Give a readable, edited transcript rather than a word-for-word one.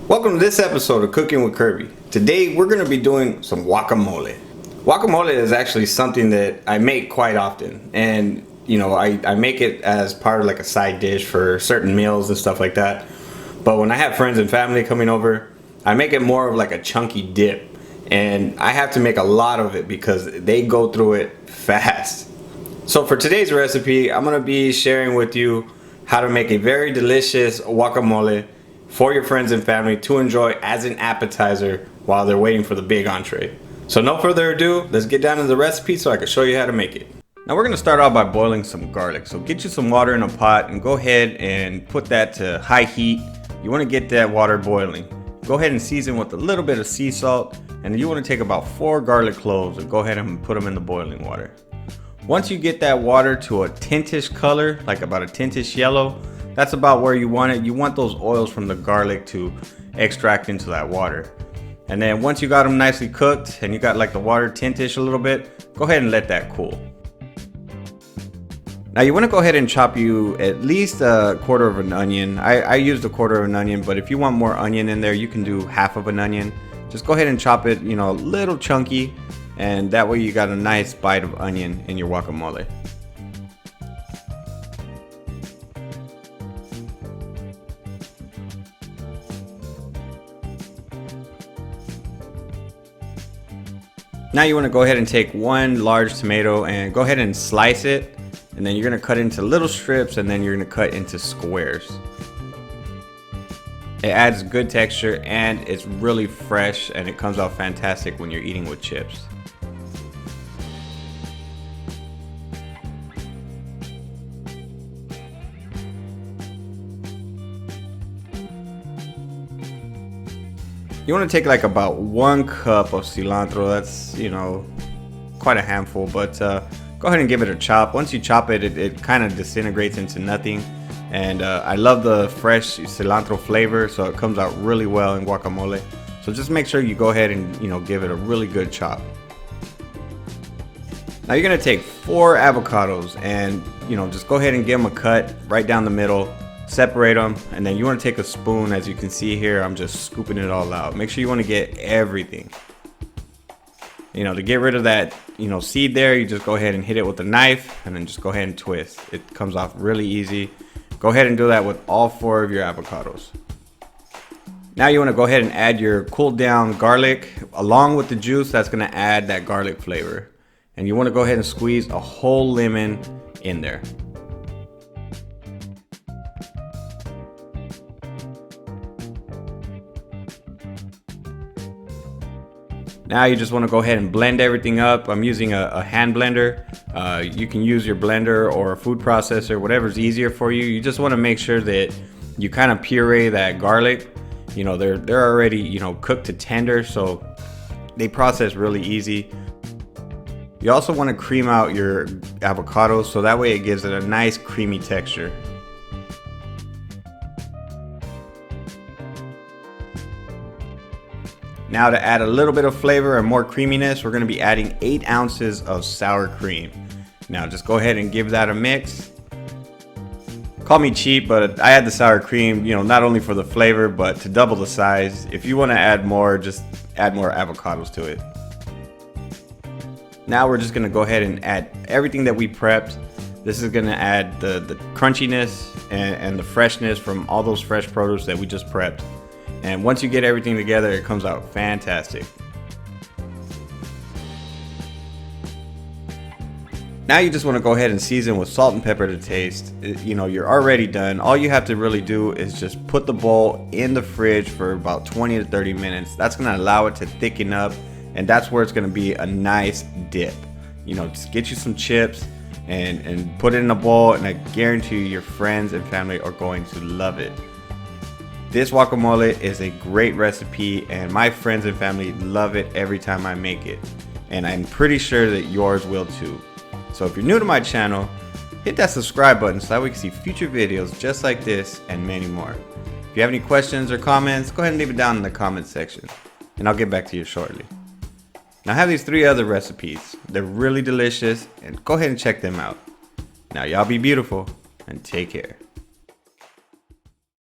Welcome to this episode of Cooking with Kirby. Today we're going to be doing some guacamole. Guacamole is actually something that I make quite often, and I make it as part of like a side dish for certain meals and stuff like that. But when I have friends and family coming over, I make it more of like a chunky dip, and I have to make a lot of it because they go through it fast. So for today's recipe, I'm going to be sharing with you how to make a very delicious guacamole for your friends and family to enjoy as an appetizer while they're waiting for the big entree. So no further ado, let's get down to the recipe so I can show you how to make it. Now we're going to start off by boiling some garlic. So get you some water in a pot and go ahead and put that to high heat. You want to get that water boiling. Go ahead and season with a little bit of sea salt, and you want to take about 4 garlic cloves and go ahead and put them in the boiling water. Once you get that water to a tintish color, like about a tintish yellow, that's about where you want it. You want those oils from the garlic to extract into that water. And then once you got them nicely cooked and you got like the water tintish a little bit, go ahead and let that cool. Now you want to go ahead and chop you at least a quarter of an onion. I used a quarter of an onion, but if you want more onion in there, you can do half of an onion. Just go ahead and chop it, a little chunky, and that way you got a nice bite of onion in your guacamole. Now you want to go ahead and take 1 large tomato and go ahead and slice it, and then you're going to cut into little strips, and then you're going to cut into squares. It adds good texture and it's really fresh, and it comes out fantastic when you're eating with chips. You want to take like about 1 cup of cilantro. That's, quite a handful, but go ahead and give it a chop. Once you chop it, it kind of disintegrates into nothing. And I love the fresh cilantro flavor, so it comes out really well in guacamole. So just make sure you go ahead and, give it a really good chop. Now you're going to take 4 avocados and, just go ahead and give them a cut right down the middle. Separate them, and then you want to take a spoon. As you can see here, I'm just scooping it all out. Make sure you want to get everything. To get rid of that, seed there, you just go ahead and hit it with a knife and then just go ahead and twist. It comes off really easy. Go ahead and do that with all 4 of your avocados. Now you want to go ahead and add your cooled down garlic along with the juice. That's going to add that garlic flavor. And you want to go ahead and squeeze a whole lemon in there. Now you just want to go ahead and blend everything up. I'm using a hand blender. You can use your blender or a food processor, whatever's easier for you. You just want to make sure that you kind of puree that garlic. They're already, cooked to tender, so they process really easy. You also want to cream out your avocados, so that way it gives it a nice creamy texture. Now to add a little bit of flavor and more creaminess, we're going to be adding 8 ounces of sour cream. Now just go ahead and give that a mix. Call me cheap, but I add the sour cream, not only for the flavor, but to double the size. If you want to add more, just add more avocados to it. Now we're just going to go ahead and add everything that we prepped. This is going to add the crunchiness and the freshness from all those fresh produce that we just prepped. And once you get everything together, it comes out fantastic. Now you just want to go ahead and season with salt and pepper to taste. You're already done. All you have to really do is just put the bowl in the fridge for about 20 to 30 minutes. That's going to allow it to thicken up, and that's where it's going to be a nice dip. Just get you some chips and put it in a bowl, and I guarantee you your friends and family are going to love it. This guacamole is a great recipe, and my friends and family love it every time I make it. And I'm pretty sure that yours will too. So if you're new to my channel, hit that subscribe button so that we can see future videos just like this and many more. If you have any questions or comments, go ahead and leave it down in the comments section, and I'll get back to you shortly. Now I have these 3 other recipes. They're really delicious, and go ahead and check them out. Now y'all be beautiful and take care.